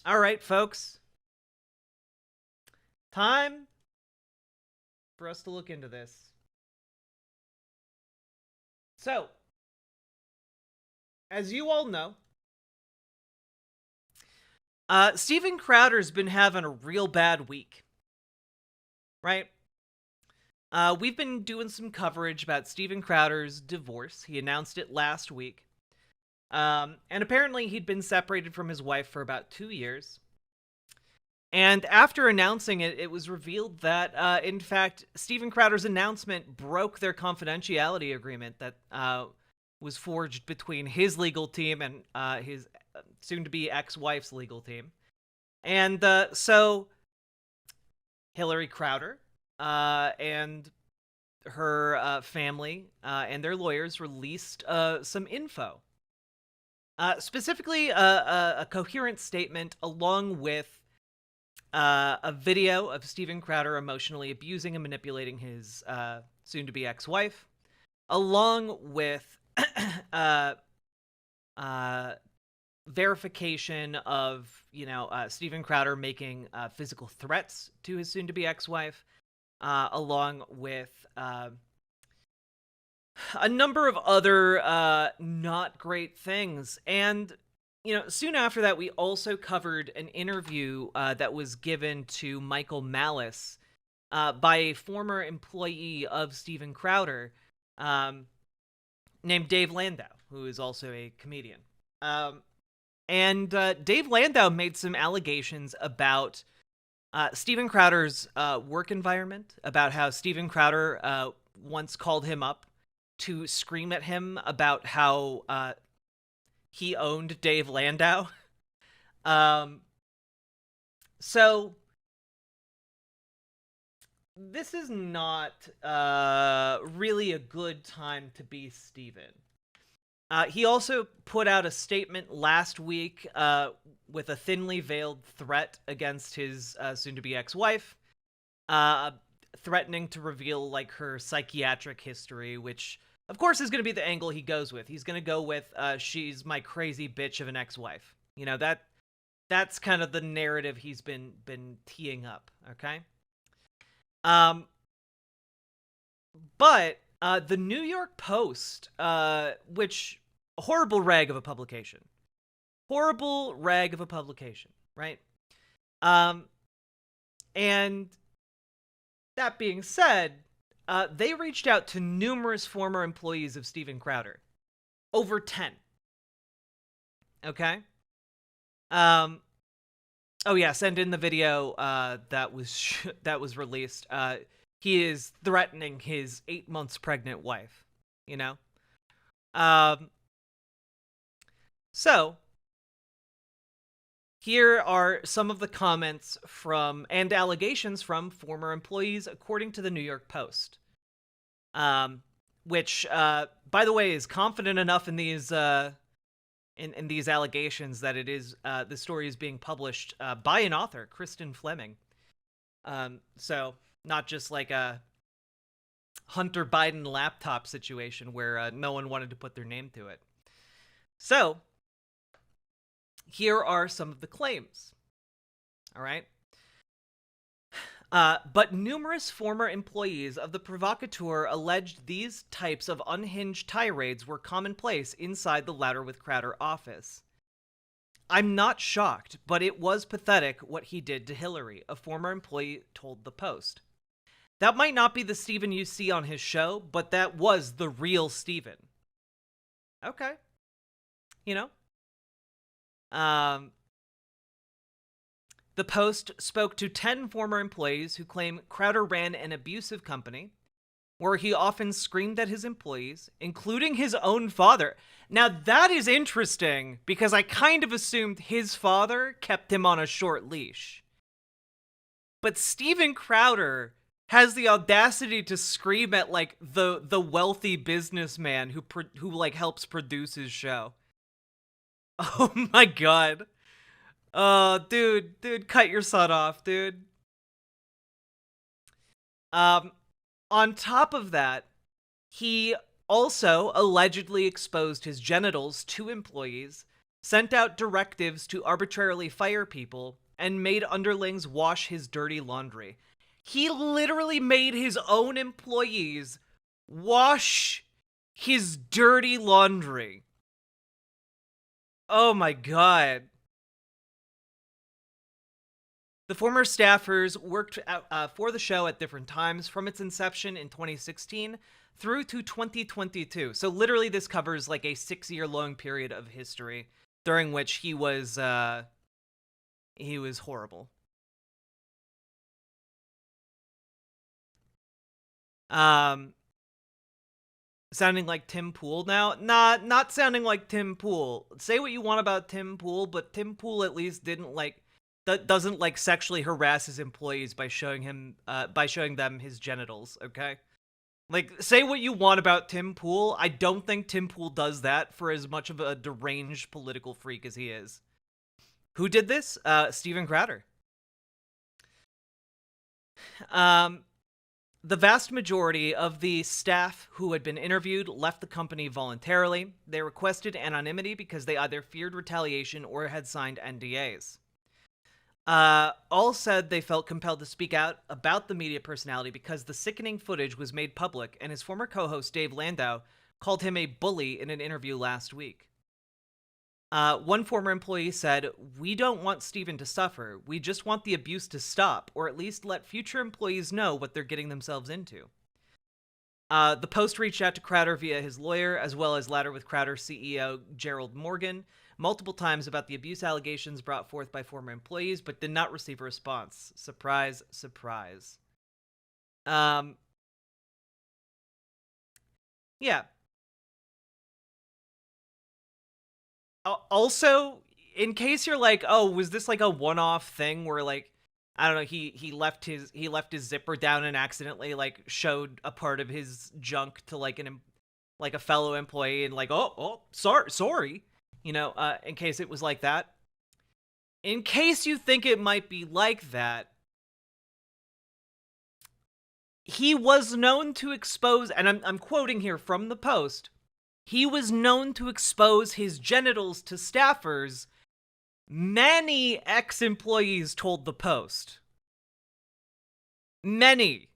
All right, folks. Time for us to look into this. So, as you all know, Steven Crowder's been having a real bad week, right? We've been doing some coverage about Steven Crowder's divorce. He announced it last week. And apparently he'd been separated from his wife for about 2 years. And after announcing it, it was revealed that, in fact, Steven Crowder's announcement broke their confidentiality agreement that was forged between his legal team and his soon-to-be ex-wife's legal team. And so Hillary Crowder and her family and their lawyers released some info. Specifically, a coherent statement along with a video of Steven Crowder emotionally abusing and manipulating his soon-to-be ex-wife, along with uh, verification of, Steven Crowder making physical threats to his soon-to-be ex-wife, along with a number of other not great things. And soon after that, we also covered an interview that was given to Michael Malice by a former employee of Steven Crowder named Dave Landau, who is also a comedian. And Dave Landau made some allegations about Steven Crowder's work environment, about how Steven Crowder once called him up to scream at him about how he owned Dave Landau. So this is not really a good time to be Steven. He also put out a statement last week with a thinly veiled threat against his soon-to-be ex-wife, threatening to reveal like her psychiatric history, which of course is going to be the angle he goes with. He's going to go with she's my crazy bitch of an ex-wife. That's kind of the narrative he's been teeing up, okay? But the New York Post, which horrible rag of a publication. Horrible rag of a publication, right? And that being said, they reached out to numerous former employees of Steven Crowder. Over 10. Okay? Oh yes, and in the video that was released, he is threatening his 8 months pregnant wife, So, here are some of the comments from and allegations from former employees, according to the New York Post. Which, by the way, is confident enough in these in these allegations that it is the story is being published by an author, Kristen Fleming. So not just like a Hunter Biden laptop situation where no one wanted to put their name to it. So here are some of the claims. All right. But numerous former employees of the provocateur alleged these types of unhinged tirades were commonplace inside the Louder with Crowder office. I'm not shocked, but it was pathetic what he did to Hillary, a former employee told the Post. That might not be the Steven you see on his show, but that was the real Steven. Okay. The Post spoke to 10 former employees who claim Crowder ran an abusive company where he often screamed at his employees, including his own father. Now, that is interesting because I kind of assumed his father kept him on a short leash. But Steven Crowder has the audacity to scream at like the wealthy businessman who like helps produce his show. Oh my god. Oh, dude, cut your son off, dude. On top of that, he also allegedly exposed his genitals to employees sent out directives to arbitrarily fire people, and made underlings wash his dirty laundry. He literally made his own employees wash his dirty laundry. Oh my god. The former staffers worked for the show at different times from its inception in 2016 through to 2022. So literally this covers like a 6-year-long period of history during which he was horrible. Sounding like Tim Pool now? Not sounding like Tim Pool. Say what you want about Tim Pool, but Tim Pool at least doesn't like sexually harass his employees by showing them his genitals, okay? Like, say what you want about Tim Pool, I don't think Tim Pool does that for as much of a deranged political freak as he is. Who did this? Steven Crowder. The vast majority of the staff who had been interviewed left the company voluntarily. They requested anonymity because they either feared retaliation or had signed NDAs. All said they felt compelled to speak out about the media personality because the sickening footage was made public, and his former co-host Dave Landau called him a bully in an interview last week. One former employee said, "We don't want Steven to suffer. We just want the abuse to stop, or at least let future employees know what they're getting themselves into." The Post reached out to Crowder via his lawyer, as well as Ladder with Crowder CEO Gerald Morgan, multiple times about the abuse allegations brought forth by former employees, but did not receive a response. Surprise, surprise. Yeah. Also, in case you're like, oh, was this like a one-off thing where like, I don't know, he left his zipper down and accidentally like showed a part of his junk to like a fellow employee and like, oh, sorry. You know, in case it was like that. In case you think it might be like that, he was known to expose, and I'm quoting here from the Post, he was known to expose his genitals to staffers. Many ex-employees told the Post. Many.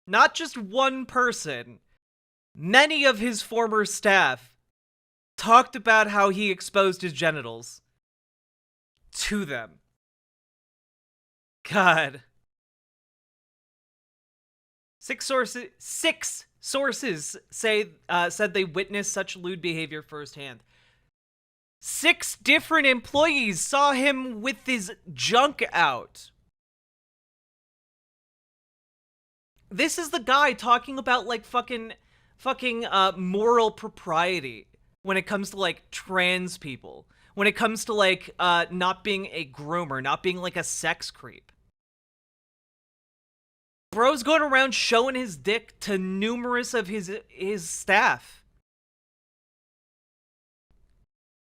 Not just one person. Many of his former staff talked about how he exposed his genitals to them. God. Six sources said they witnessed such lewd behavior firsthand. 6 different employees saw him with his junk out. This is the guy talking about like fucking moral propriety when it comes to like trans people, when it comes to like not being a groomer, not being like a sex creep. Bro's going around showing his dick to numerous of his staff.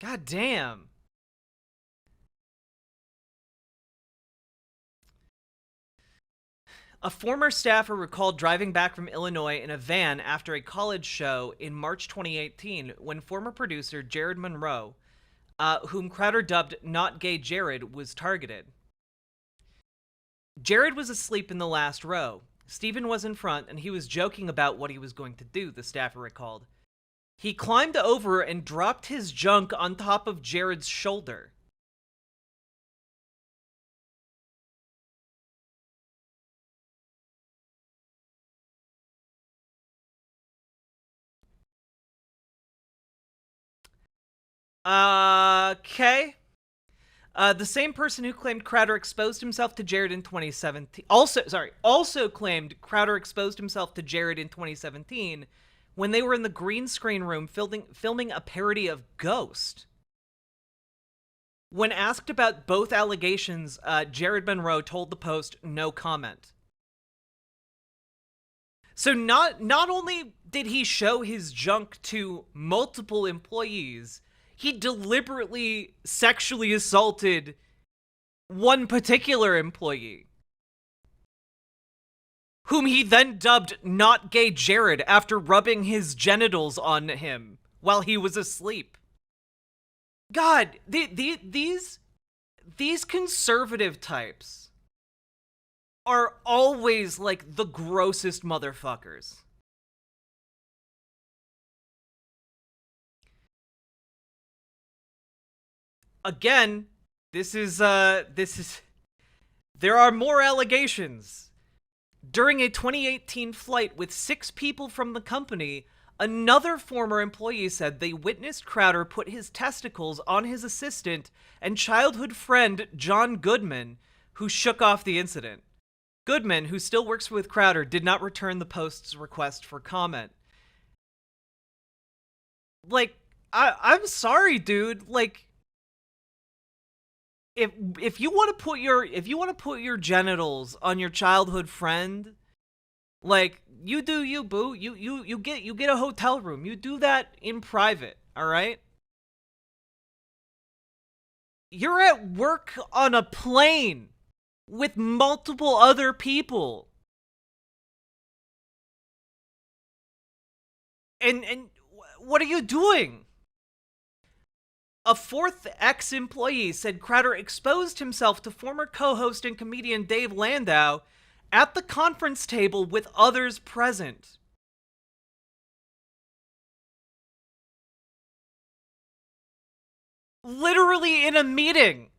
God damn. A former staffer recalled driving back from Illinois in a van after a college show in March 2018 when former producer Jared Monroe, whom Crowder dubbed Not Gay Jared, was targeted. Jared was asleep in the last row. Steven was in front, and he was joking about what he was going to do, the staffer recalled. He climbed over and dropped his junk on top of Jared's shoulder. Okay. The same person who claimed Crowder exposed himself to Jared in 2017 also claimed Crowder exposed himself to Jared in 2017 when they were in the green screen room filming a parody of Ghost. When asked about both allegations, Jared Monroe told the Post no comment. So not only did he show his junk to multiple employees, he deliberately sexually assaulted one particular employee, whom he then dubbed Not Gay Jared after rubbing his genitals on him while he was asleep. God, these conservative types are always like the grossest motherfuckers. Again, this is there are more allegations. During a 2018 flight with 6 people from the company, another former employee said they witnessed Crowder put his testicles on his assistant and childhood friend John Goodman, who shook off the incident. Goodman, who still works with Crowder, did not return the Post's request for comment. Like, I'm sorry, dude. Like, if you want to put your genitals on your childhood friend, like, you do you, boo. You get a hotel room. You do that in private, all right? You're at work on a plane with multiple other people. And what are you doing? A fourth ex-employee said Crowder exposed himself to former co-host and comedian Dave Landau at the conference table with others present. Literally in a meeting.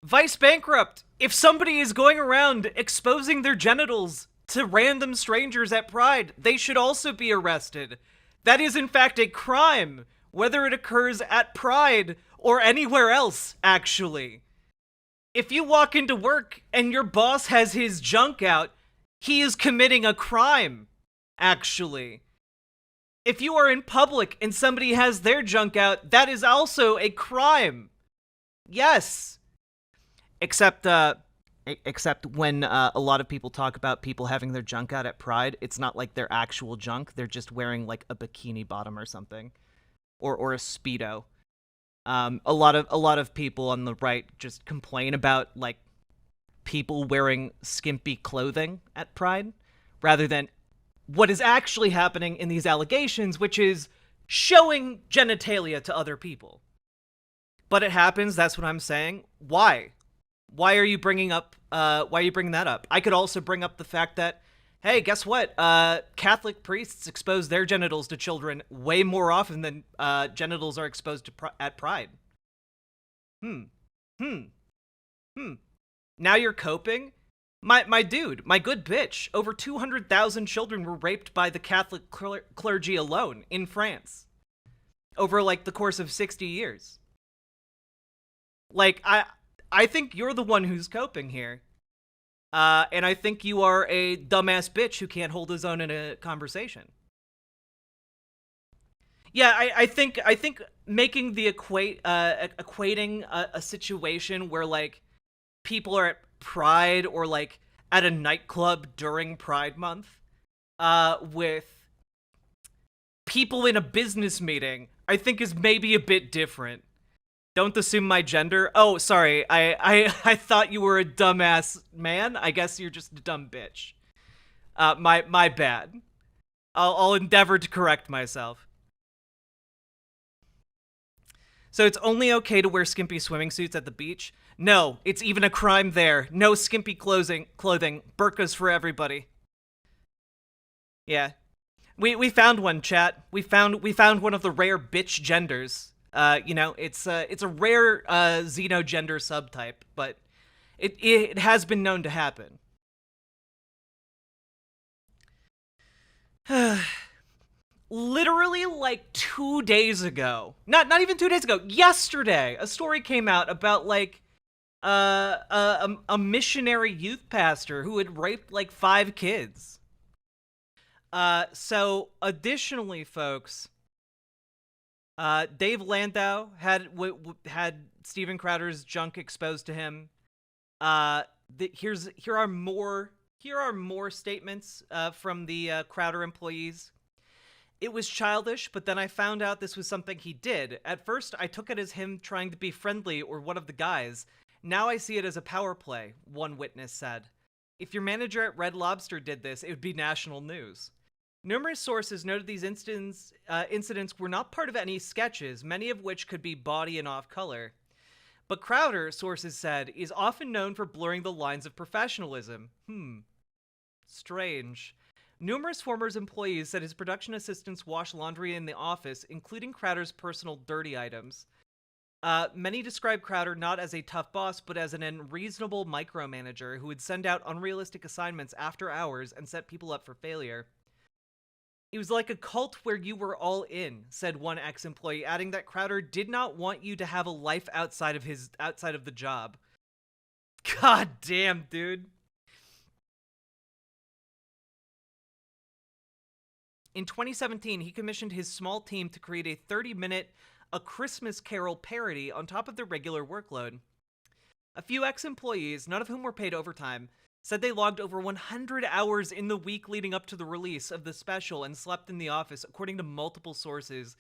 Vice bankrupt. If somebody is going around exposing their genitals to random strangers at Pride, they should also be arrested. That is, in fact, a crime, whether it occurs at Pride or anywhere else, actually. If you walk into work and your boss has his junk out, he is committing a crime, actually. If you are in public and somebody has their junk out, that is also a crime. Yes. Except when a lot of people talk about people having their junk out at Pride, it's not like their actual junk. They're just wearing like a bikini bottom or something, or a Speedo. A lot of people on the right just complain about like people wearing skimpy clothing at Pride, rather than what is actually happening in these allegations, which is showing genitalia to other people. But it happens. That's what I'm saying. Why? Why are you bringing up? Why are you bringing that up? I could also bring up the fact that, hey, guess what? Catholic priests expose their genitals to children way more often than genitals are exposed to at Pride. Hmm. Hmm. Hmm. Now you're coping? My dude, my good bitch. Over 200,000 children were raped by the Catholic clergy alone in France over like the course of 60 years. Like, I think you're the one who's coping here. And I think you are a dumbass bitch who can't hold his own in a conversation. Yeah, I think making the equating a situation where like people are at Pride or like at a nightclub during Pride Month, with people in a business meeting, I think is maybe a bit different. Don't assume my gender. Oh, sorry. I thought you were a dumbass man. I guess you're just a dumb bitch. My bad. I'll endeavor to correct myself. So it's only okay to wear skimpy swimming suits at the beach? No, it's even a crime there. No skimpy clothing. Burkas for everybody. Yeah. We found one, chat. We found one of the rare bitch genders. It's a rare xenogender subtype, but it has been known to happen. Literally like 2 days ago, not even 2 days ago, yesterday, a story came out about like a missionary youth pastor who had raped like 5 kids. So additionally, folks, Dave Landau had Steven Crowder's junk exposed to him. Here are more statements from the Crowder employees. It was childish, but then I found out this was something he did. At first, I took it as him trying to be friendly or one of the guys, Now I see it as a power play, one witness said. If your manager at Red Lobster did this, it would be national news. Numerous sources noted these incidents were not part of any sketches, many of which could be bawdy and off color. But Crowder, sources said, is often known for blurring the lines of professionalism. Strange. Numerous former employees said his production assistants wash laundry in the office, including Crowder's personal dirty items. Many describe Crowder not as a tough boss, but as an unreasonable micromanager who would send out unrealistic assignments after hours and set people up for failure. It was like a cult where you were all in, said one ex-employee, adding that Crowder did not want you to have a life outside of the job. God damn, dude. In 2017, he commissioned his small team to create a 30-minute A Christmas Carol parody on top of their regular workload. A few ex-employees, none of whom were paid overtime, said they logged over 100 hours in the week leading up to the release of the special and slept in the office, according to multiple sources.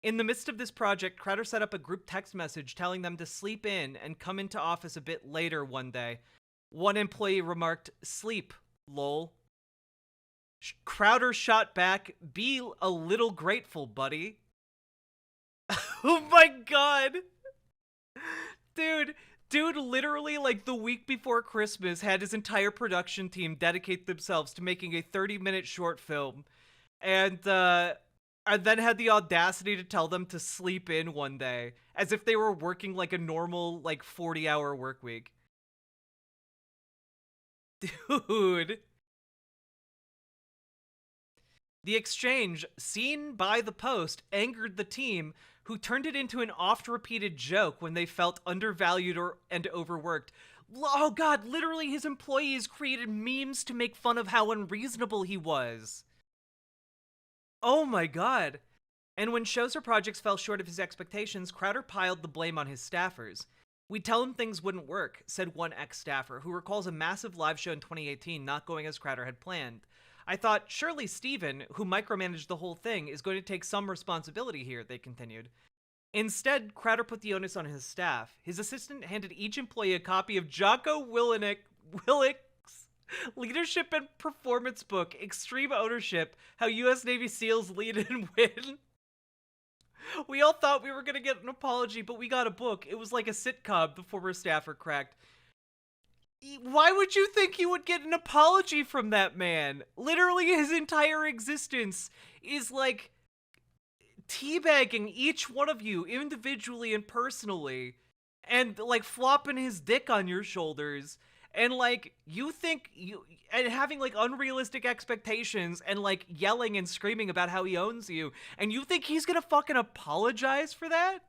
In the midst of this project, Crowder set up a group text message telling them to sleep in and come into office a bit later one day. One employee remarked, "Sleep, lol." Crowder shot back, "Be a little grateful, buddy." Oh my god! Dude literally, like, the week before Christmas had his entire production team dedicate themselves to making a 30-minute short film, and then had the audacity to tell them to sleep in one day, as if they were working like a normal, like, 40-hour work week. Dude. The exchange, seen by the Post, angered the team, who turned it into an oft-repeated joke when they felt undervalued and overworked. Oh god, literally his employees created memes to make fun of how unreasonable he was. Oh my god. And when shows or projects fell short of his expectations, Crowder piled the blame on his staffers. "We'd tell him things wouldn't work," said one ex-staffer, who recalls a massive live show in 2018 not going as Crowder had planned. "I thought, surely Steven, who micromanaged the whole thing, is going to take some responsibility here," they continued. Instead, Crowder put the onus on his staff. His assistant handed each employee a copy of Jocko Willick's Leadership and Performance book, Extreme Ownership, How U.S. Navy SEALs Lead and Win. "We all thought we were going to get an apology, but we got a book. It was like a sitcom," the former staffer cracked. Why would you think you would get an apology from that man? Literally his entire existence is like teabagging each one of you individually and personally, and like flopping his dick on your shoulders, and like you think and having like unrealistic expectations and like yelling and screaming about how he owns you, and you think he's gonna fucking apologize for that?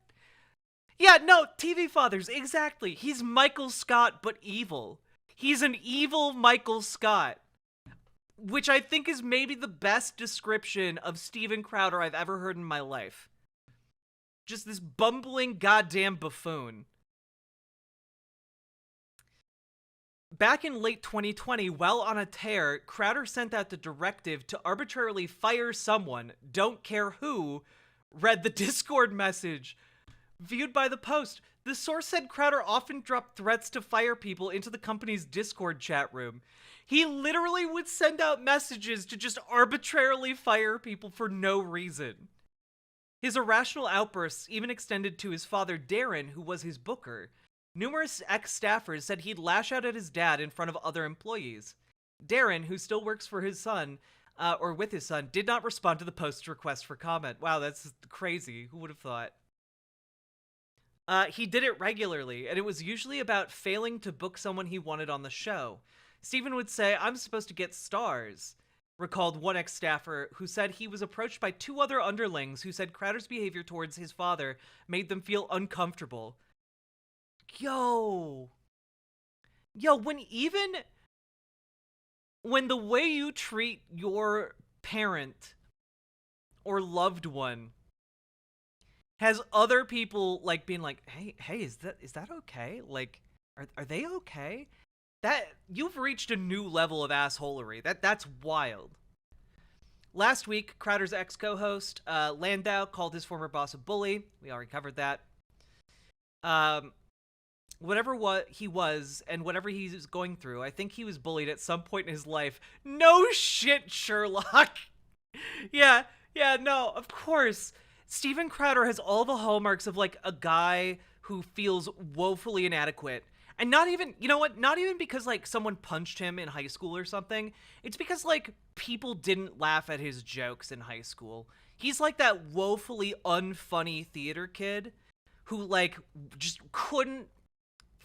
Yeah, no, TV fathers, exactly. He's Michael Scott, but evil. He's an evil Michael Scott, which I think is maybe the best description of Steven Crowder I've ever heard in my life. Just this bumbling goddamn buffoon. Back in late 2020, while on a tear, Crowder sent out the directive to arbitrarily fire someone, don't care who, read the Discord message. Viewed by the Post, the source said Crowder often dropped threats to fire people into the company's Discord chat room. He literally would send out messages to just arbitrarily fire people for no reason. His irrational outbursts even extended to his father Darren, who was his booker. Numerous ex-staffers said he'd lash out at his dad in front of other employees. Darren, who still works for his son, or with his son, did not respond to the Post's request for comment. Wow, that's crazy. Who would have thought? He did it regularly, and it was usually about failing to book someone he wanted on the show. Steven would say, "I'm supposed to get stars," recalled one ex-staffer who said he was approached by two other underlings who said Crowder's behavior towards his father made them feel uncomfortable. Yo, when the way you treat your parent or loved one has other people like being like, hey, is that okay? Like, are they okay? That you've reached a new level of assholery. That's wild. Last week, Crowder's ex-co-host Landau called his former boss a bully. We already covered that. whatever what he was and whatever he's going through, I think he was bullied at some point in his life. No shit, Sherlock. Yeah, yeah, no, of course. Steven Crowder has all the hallmarks of like a guy who feels woefully inadequate. And not even, you know what, not even because like someone punched him in high school or something. It's because like people didn't laugh at his jokes in high school. He's like that woefully unfunny theater kid who like just couldn't,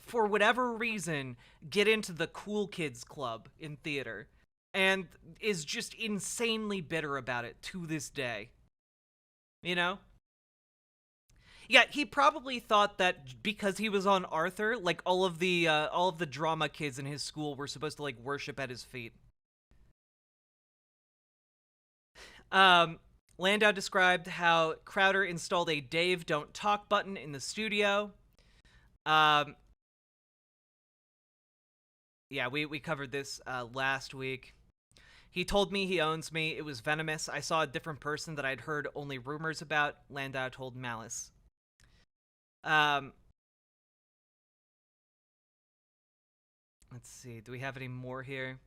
for whatever reason, get into the cool kids club in theater and is just insanely bitter about it to this day. You know? Yeah, he probably thought that because he was on Arthur, like all of the drama kids in his school were supposed to like worship at his feet. Landau described how Crowder installed a Dave Don't Talk button in the studio. Um, yeah, we covered this last week. He told me he owns me. It was venomous. I saw a different person that I'd heard only rumors about, Landau told Malice. Um, let's see. Do we have any more here?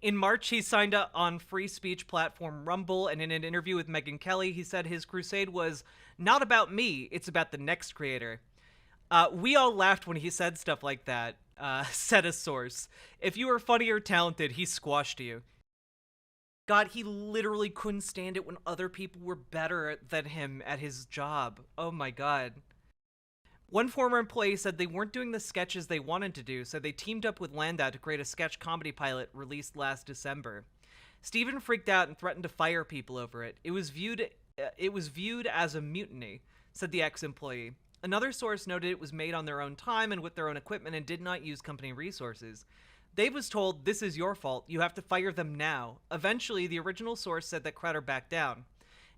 In March, he signed up on free speech platform Rumble, and in an interview with Megyn Kelly, he said his crusade was not about me, it's about the next creator. We all laughed when he said stuff like that, said a source. If you were funny or talented, he squashed you. God, he literally couldn't stand it when other people were better than him at his job. Oh my god. One former employee said they weren't doing the sketches they wanted to do, so they teamed up with Landau to create a sketch comedy pilot released last December. Steven freaked out and threatened to fire people over it. It was viewed as a mutiny, said the ex-employee. Another source noted it was made on their own time and with their own equipment and did not use company resources. Dave was told, "This is your fault. You have to fire them now." Eventually, the original source said that Crowder backed down.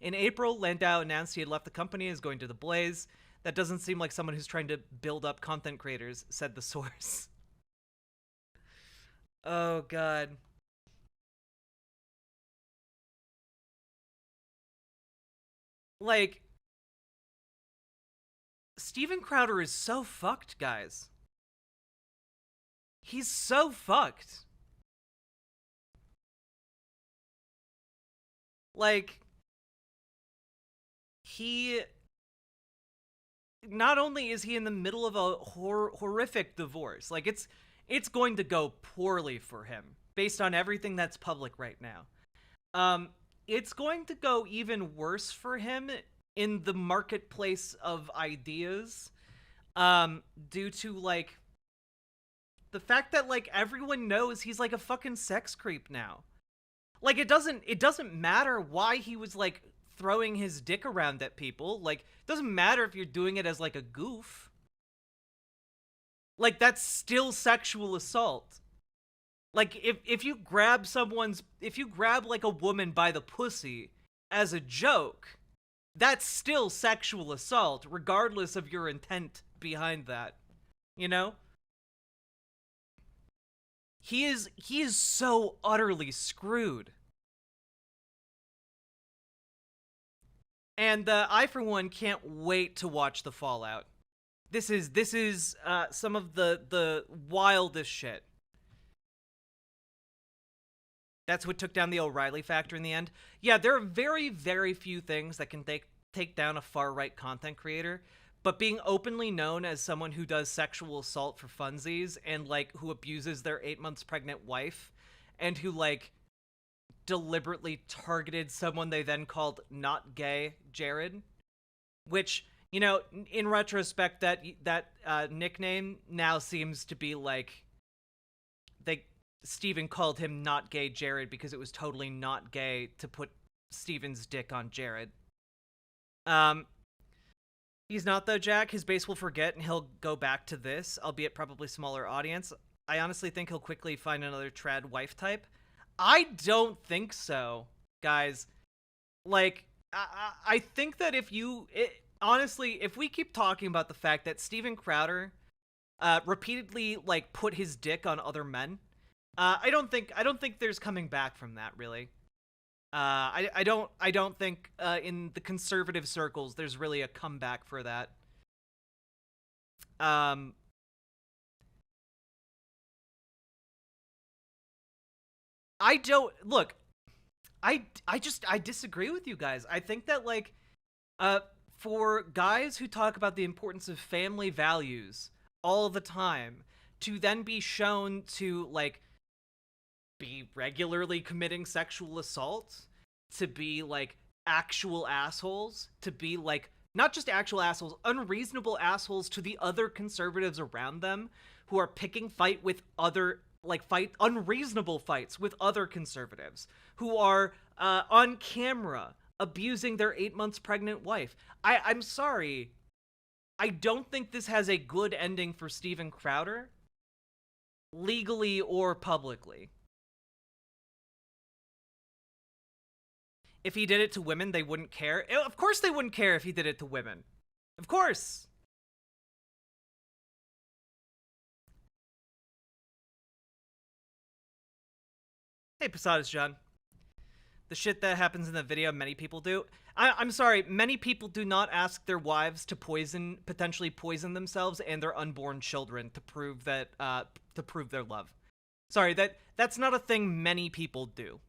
In April, Landau announced he had left the company and is going to the Blaze. That doesn't seem like someone who's trying to build up content creators, said the source. Oh, God. Like, Steven Crowder is so fucked, guys. He's so fucked. Like, he not only is he in the middle of a horrific divorce, like it's going to go poorly for him based on everything that's public right now. Um, it's going to go even worse for him in the marketplace of ideas, due to like the fact that like everyone knows he's like a fucking sex creep now. Like it doesn't matter why he was like throwing his dick around at people. Like it doesn't matter if you're doing it as like a goof. Like that's still sexual assault. Like if you grab like a woman by the pussy as a joke, that's still sexual assault regardless of your intent behind that. You know? He is so utterly screwed. And I, for one, can't wait to watch the fallout. This is some of the wildest shit. That's what took down the O'Reilly factor in the end. Yeah, there are very, very few things that can take down a far-right content creator, but being openly known as someone who does sexual assault for funsies and, like, who abuses their 8 months pregnant wife and who, like, deliberately targeted someone they then called not gay Jared, which, you know, in retrospect, that nickname now seems to be like Steven called him not gay Jared because it was totally not gay to put Steven's dick on Jared. Um, he's not though, Jack. His base will forget and he'll go back to this, albeit probably smaller audience. I honestly think he'll quickly find another trad wife type. I don't think so, guys. Like, I think that honestly, if we keep talking about the fact that Steven Crowder repeatedly, like, put his dick on other men, I don't think there's coming back from that, really. I don't think in the conservative circles there's really a comeback for that. Um, I don't look. I disagree with you guys. I think that like uh for guys who talk about the importance of family values all the time to then be shown to like be regularly committing sexual assault, to be like actual assholes, to be like not just actual assholes, unreasonable assholes to the other conservatives around them who are picking fight unreasonable fights with other conservatives who are on camera abusing their 8 months pregnant wife. I'm sorry. I don't think this has a good ending for Steven Crowder, legally or publicly. If he did it to women, they wouldn't care. Of course they wouldn't care if he did it to women. Of course. Hey, Posadas John. The shit that happens in the video, many people do. I'm sorry, many people do not ask their wives to potentially poison themselves and their unborn children to prove their love. Sorry, that's not a thing many people do.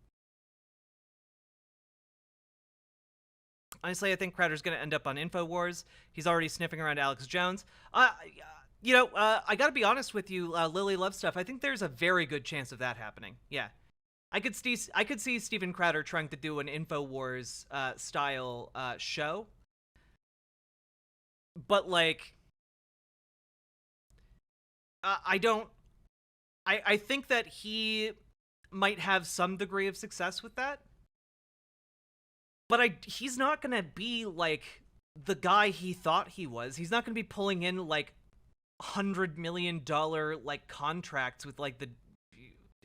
Honestly, I think Crowder's going to end up on InfoWars. He's already sniffing around Alex Jones. I got to be honest with you, Lily Love Stuff. I think there's a very good chance of that happening. Yeah. I could see Steven Crowder trying to do an InfoWars style show. But like I don't I think that he might have some degree of success with that. But he's not gonna be like the guy he thought he was. He's not gonna be pulling in like $100 million like contracts with like the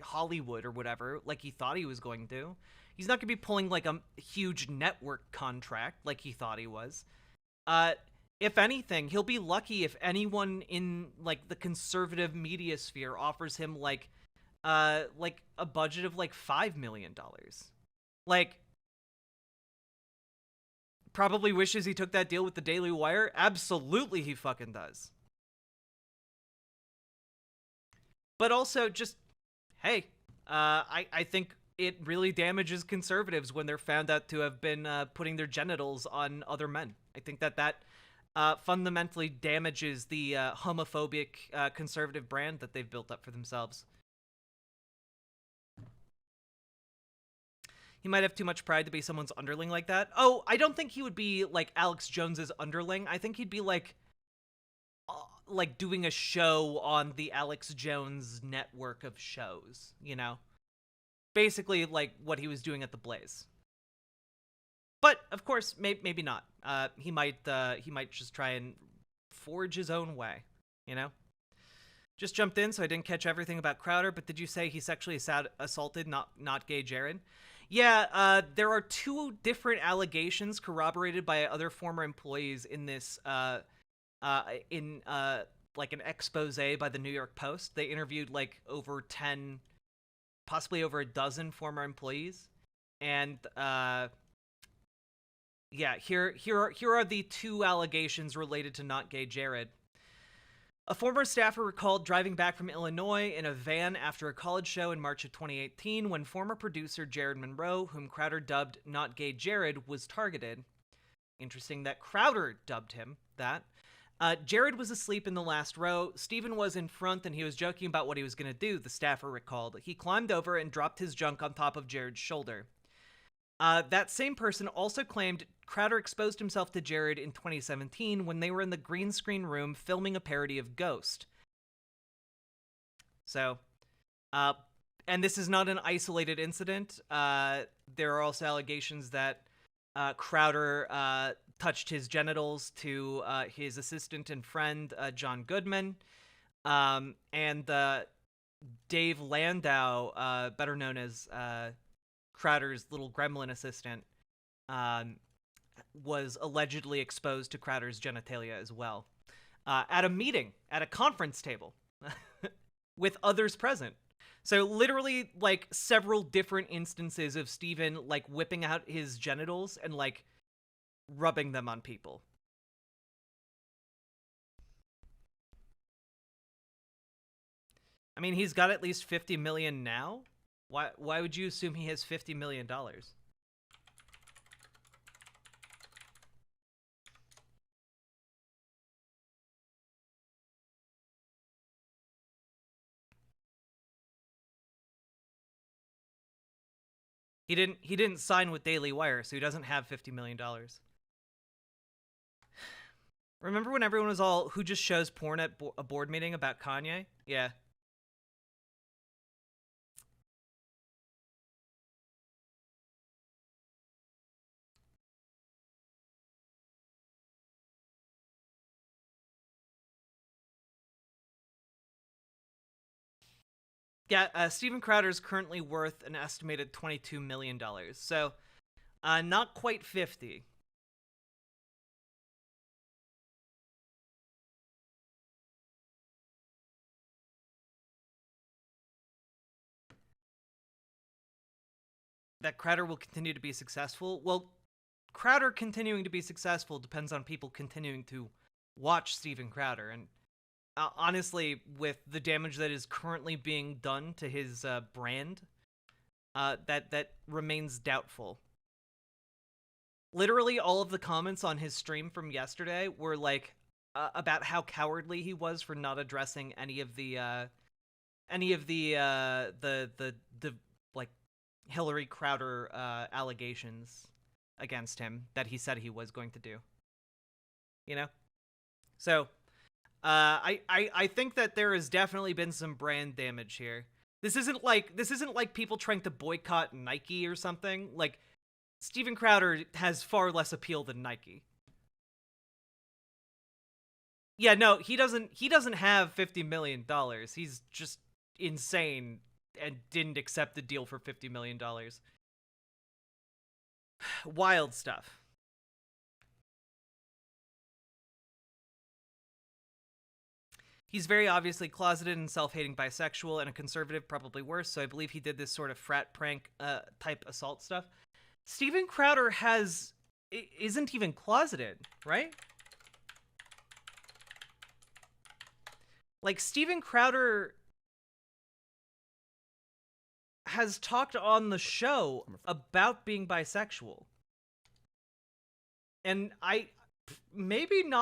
Hollywood or whatever, like he thought he was going to. He's not gonna be pulling like a huge network contract like he thought he was. Uh, if anything, he'll be lucky if anyone in like the conservative media sphere offers him like a budget of like $5 million. Like probably wishes he took that deal with the Daily Wire. Absolutely, he fucking does. But also, just hey, I think it really damages conservatives when they're found out to have been putting their genitals on other men. I think that fundamentally damages the homophobic conservative brand that they've built up for themselves. He might have too much pride to be someone's underling like that. Oh, I don't think he would be like Alex Jones's underling. I think he'd be like doing a show on the Alex Jones network of shows, you know? Basically like what he was doing at the Blaze. But of course, maybe not. He might just try and forge his own way, you know? Just jumped in, so I didn't catch everything about Crowder, but did you say he sexually assaulted not gay Jared? Yeah, there are two different allegations corroborated by other former employees in this in like an expose by the New York Post. They interviewed like over 10, possibly over a dozen former employees, and yeah, here are the two allegations related to not gay Jared. A former staffer recalled driving back from Illinois in a van after a college show in March of 2018 when former producer Jared Monroe, whom Crowder dubbed Not Gay Jared, was targeted. Interesting that Crowder dubbed him that. Jared was asleep in the last row. Steven was in front and he was joking about what he was going to do, the staffer recalled. He climbed over and dropped his junk on top of Jared's shoulder. That same person also claimed Crowder exposed himself to Jared in 2017 when they were in the green screen room filming a parody of Ghost. So, and this is not an isolated incident. There are also allegations that Crowder touched his genitals to his assistant and friend, John Goodman. And Dave Landau, better known as Crowder's little gremlin assistant, was allegedly exposed to Crowder's genitalia as well. At a meeting, at a conference table, with others present. So literally, like, several different instances of Steven, like, whipping out his genitals and, like, rubbing them on people. I mean, he's got at least 50 million now. Why would you assume he has $50 million? He didn't sign with Daily Wire, so he doesn't have $50 million. Remember when everyone was all, who just shows porn at a board meeting about Kanye? Yeah. Yeah, Steven Crowder is currently worth an estimated $22 million. So, not quite 50. That Crowder will continue to be successful. Well, Crowder continuing to be successful depends on people continuing to watch Steven Crowder. And honestly, with the damage that is currently being done to his brand, that remains doubtful. Literally, all of the comments on his stream from yesterday were like about how cowardly he was for not addressing any of the like Hillary Crowder allegations against him that he said he was going to do. You know, so I think that there has definitely been some brand damage here. This isn't like people trying to boycott Nike or something. Like, Steven Crowder has far less appeal than Nike. Yeah, no, he doesn't have $50 million. He's just insane and didn't accept the deal for $50 million. Wild stuff. He's very obviously closeted and self-hating bisexual, and a conservative, probably worse, so I believe he did this sort of frat prank type assault stuff. Steven Crowder isn't even closeted, right? Like, Steven Crowder has talked on the show about being bisexual. And maybe not